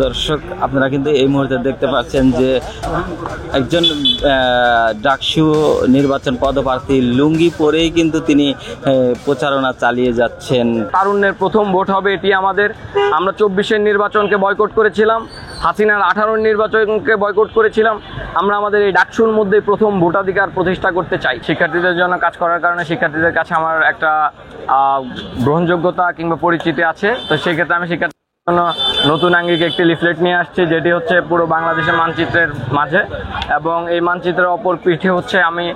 দর্শক আপনারা কিন্তু এই মুহূর্তে দেখতে পাচ্ছেন যে একজন ডাকসু নির্বাচন পদপ্রার্থী লুঙ্গি পরেই কিন্তু তিনি প্রচারণা চালিয়ে যাচ্ছেন। তারুণ্যের প্রথম ভোট হবে এটি আমাদের। আমরা 24-এর নির্বাচনকে বয়কট করেছিলাম, হাসিনার 18-র নির্বাচনকে বয়কট করেছিলাম। আমরা আমাদের এই ডাকসুর মধ্যে প্রথম ভোটাধিকার প্রতিষ্ঠা করতে চাই। শিক্ষার্থীদের জন্য কাজ করার কারণে শিক্ষার্থীদের কাছে আমার একটা গ্রহণযোগ্যতা কিংবা পরিচিতি আছে। তো সেক্ষেত্রে আমি শিক্ষার্থীদের জন্য নতুন আঙ্গিক একটি লিফলেট নিয়ে আসছি, যেটি হচ্ছে পুরো বাংলাদেশের মানচিত্রের মাঝে, এবং এই মানচিত্রের অপর পিঠে হচ্ছে আমি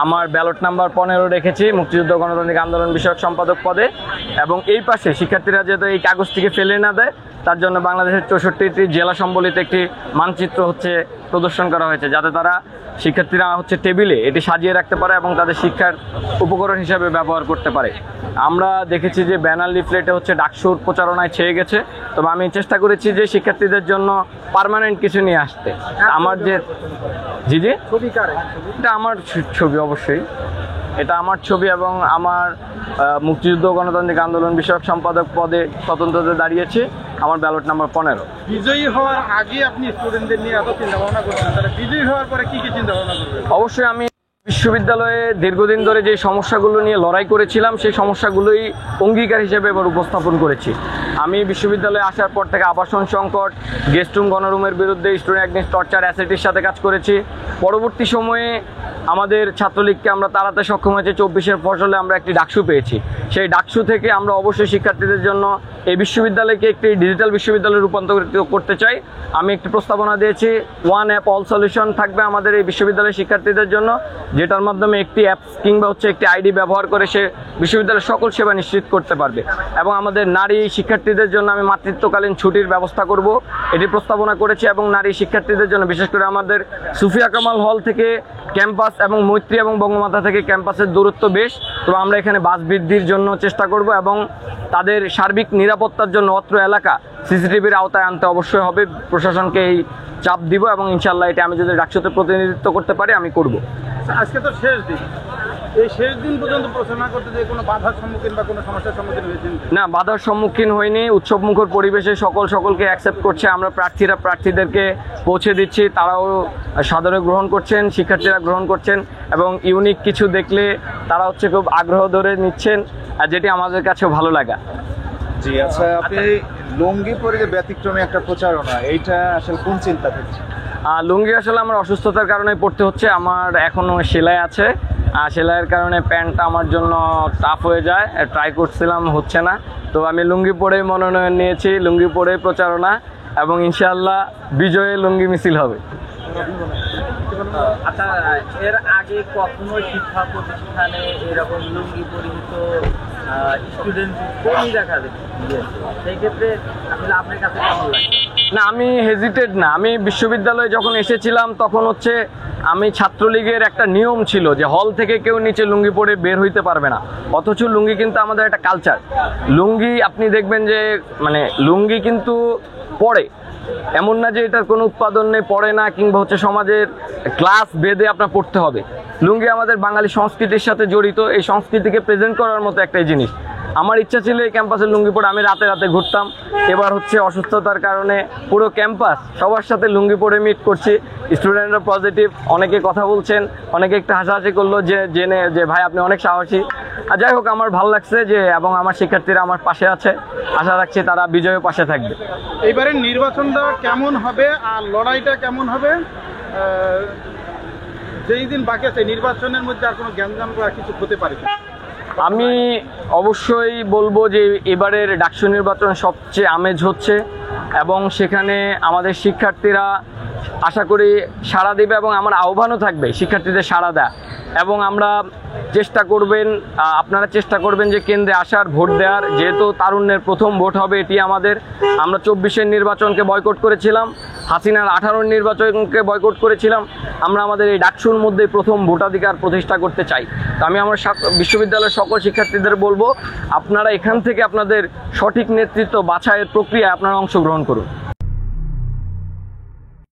আমার ব্যালট নাম্বার 15 রেখেছি মুক্তিযুদ্ধ গণতান্ত্রিক আন্দোলন বিষয়ক সম্পাদক পদে। এবং এই পাশে শিক্ষার্থীরা যাতে এই কাগজটিকে ফেলে না দেয় তার জন্য বাংলাদেশের 64টি জেলা সম্বলিত একটি মানচিত্র হচ্ছে প্রদর্শন করা হয়েছে, যাতে তারা শিক্ষার্থীরা হচ্ছে টেবিলে এটি সাজিয়ে রাখতে পারে এবং তাদের শিক্ষার উপকরণ হিসাবে ব্যবহার করতে পারে। আমরা দেখেছি যে ব্যানার লিফলেটে হচ্ছে ডাকসুর প্রচারণায় ছেয়ে গেছে, তবে আমি চেষ্টা করেছি যে শিক্ষার্থীদের জন্য পার্মানেন্ট কিছু নিয়ে আসতে। আমার যে এটা আমার ছবি, অবশ্যই এটা আমার ছবি, এবং আমার মুক্তিযুদ্ধ গণতান্ত্রিক আন্দোলন বিষয়ক সম্পাদক পদে স্বতন্ত্রতে দাঁড়িয়েছি। আমার ব্যালট নাম্বার 15। বিজয়ী হওয়ার আগে আপনি স্টুডেন্টদের নিয়ে এত চিন্তা ভাবনা করছেন, তাহলে বিজয়ী হওয়ার পরে কি কি চিন্তা ভাবনা করবেন? অবশ্যই আমি বিশ্ববিদ্যালয়ে দীর্ঘদিন ধরে যে সমস্যাগুলো নিয়ে লড়াই করেছিলাম সেই সমস্যাগুলোই অঙ্গীকার হিসেবে এবার উপস্থাপন করেছি। আমি বিশ্ববিদ্যালয়ে আসার পর থেকে আবাসন সংকট, গেস্ট রুম, গণরুমের বিরুদ্ধে স্টুডেন্ট অ্যাগেইনস্ট টর্চার, অ্যাসিডির সাথে কাজ করেছি। পরবর্তী সময়ে আমাদের ছাত্রলীগকে আমরা তাড়াতে সক্ষম হয়েছে। 24-এর ফসলে আমরা একটি ডাকসু পেয়েছি। সেই ডাকসু থেকে আমরা অবশ্যই শিক্ষার্থীদের জন্য এই বিশ্ববিদ্যালয়কে একটি ডিজিটাল বিশ্ববিদ্যালয়ে রূপান্তরিত করতে চাই। আমি একটি প্রস্তাবনা দিয়েছি, ওয়ান অ্যাপ অল সলিউশন থাকবে আমাদের এই বিশ্ববিদ্যালয়ের শিক্ষার্থীদের জন্য, যেটার মাধ্যমে একটি অ্যাপস কিংবা হচ্ছে একটি আইডি ব্যবহার করে সে বিশ্ববিদ্যালয়ের সকল সেবা নিশ্চিত করতে পারবে। এবং আমাদের নারী শিক্ষার্থীদের জন্য আমি মাতৃত্বকালীন ছুটির ব্যবস্থা করব, এটি প্রস্তাবনা করেছি। এবং নারী শিক্ষার্থীদের জন্য বিশেষ করে আমাদের সুফিয়া কামাল হল থেকে ক্যাম্পাস এবং মৈত্রী এবং বঙ্গমাতা থেকে ক্যাম্পাসের দূরত্ব বেশ, তো আমরা এখানে বাস বৃদ্ধির জন্য চেষ্টা করব এবং তাদের সার্বিক নিরাপত্তার জন্য অত্র এলাকা সিসিটিভির আওতায় আনতে অবশ্যই হবে। প্রশাসনকে এই চাপ দিব এবং ইনশাল্লাহ এটা আমি যদি ডাকসুতে প্রতিনিধিত্ব করতে পারি আমি করব। আজকে তো শেষ দিন, এই শেষ দিন পর্যন্ত প্রচারণা করতে যে কোনো বাধার সম্মুখীন বা কোনো সমস্যার সম্মুখীন হয়েছেন? না, বাধার সম্মুখীন হয়নি। উৎসবমুখর পরিবেশে সকলকে অ্যাকসেপ্ট করছে। আমরা প্রার্থীদেরকে পৌঁছে দিচ্ছি, তারাও সাদরে গ্রহণ করছেন, শিক্ষার্থীরা গ্রহণ করছেন এবং ইউনিক কিছু দেখলে তারা হচ্ছে খুব আগ্রহ ধরে নিচ্ছেন, আর যেটি আমাদের কাছেও ভালো লাগা। জি আচ্ছা, আপনি লুঙ্গি পরে যে ব্যতিক্রমী একটা প্রচারণা, এইটা আসলে কোন চিন্তা থেকে? লুঙ্গি আসলে আমার অসুস্থতার কারণে পড়তে হচ্ছে। আমার এখনও সেলাই আছে, সেলাইয়ের কারণে প্যান্টটা আমার জন্য টাফ হয়ে যায়। ট্রাই করছিলাম, হচ্ছে না, তো আমি লুঙ্গি পরেই মনোনয়ন নিয়েছি, লুঙ্গি পরেই প্রচারণা, এবং ইনশাআল্লাহ বিজয়ে লুঙ্গি মিছিল হবে। আচ্ছা, এর আগে কখনো শিক্ষা প্রতিষ্ঠানে এরকম লুঙ্গি পরিহিত স্টুডেন্ট কমই দেখা যায়, সেই ক্ষেত্রে আসলে আপনার কাছে কেমন লাগে? না, আমি হেজিটেড না। আমি বিশ্ববিদ্যালয়ে যখন এসেছিলাম তখন হচ্ছে আমি ছাত্রলীগের একটা নিয়ম ছিল যে হল থেকে কেউ নিচে লুঙ্গি পরে বের হইতে পারবে না, অথচ লুঙ্গি কিন্তু আমাদের একটা কালচার। লুঙ্গি আপনি দেখবেন যে মানে লুঙ্গি কিন্তু পরে, এমন না যে এটার কোনো উৎপাদন নেই, পড়ে না, কিংবা হচ্ছে সমাজের ক্লাস বেঁধে আপনার পড়তে হবে। লুঙ্গি আমাদের বাঙালি সংস্কৃতির সাথে জড়িত, এই সংস্কৃতিকে প্রেজেন্ট করার মতো একটাই জিনিস। আমার ইচ্ছা ছিল এই ক্যাম্পাসে লুঙ্গি পরে আমি রাতে রাতে ঘুরতাম। এবার হচ্ছে অসুস্থতার কারণে পুরো ক্যাম্পাস সবার সাথে লুঙ্গি পরে মিট করছি। স্টুডেন্টরা পজিটিভ, অনেকে কথা বলছেন, অনেকে একটু হাসাহাসি করলো যে জেনে যে ভাই আপনি অনেক সাহসী। আর যাই হোক, আমার ভালো লাগছে যে এবং আমার শিক্ষার্থীরা আমার পাশে আছে, আশা রাখছি তারা বিজয়ের পাশে থাকবে। এইবারের নির্বাচনটা কেমন হবে আর লড়াইটা কেমন হবে? যেই দিন বাকি আছে নির্বাচনের মধ্যে আর কোনো গ্যাঞ্জাম বা কিছু হতে পারে? আমি অবশ্যই বলবো যে এবারের ডাকসু নির্বাচন সবচেয়ে আমেজ হচ্ছে এবং সেখানে আমাদের শিক্ষার্থীরা আশা করি সাড়া দেবে এবং আমার আহ্বানও থাকবে শিক্ষার্থীদের সাড়া দেয়া। এবং আমরা চেষ্টা করবেন, আপনারা চেষ্টা করবেন যে কেন্দ্রে আসার, ভোট দেওয়ার। যেহেতু তারুণ্যের প্রথম ভোট হবে এটি আমাদের। আমরা 24-এর নির্বাচনকে বয়কট করেছিলাম, হাসিনার 18-র নির্বাচনকে বয়কট করেছিলাম। আমরা আমাদের এই ডাকসুর মধ্যে প্রথম ভোটাধিকার প্রতিষ্ঠা করতে চাই। তো আমি আমার বিশ্ববিদ্যালয়ের সকল শিক্ষার্থীদের বলবো, আপনারা এখান থেকে আপনাদের সঠিক নেতৃত্ব বাছাইয়ের প্রক্রিয়ায় আপনারা অংশগ্রহণ করুন।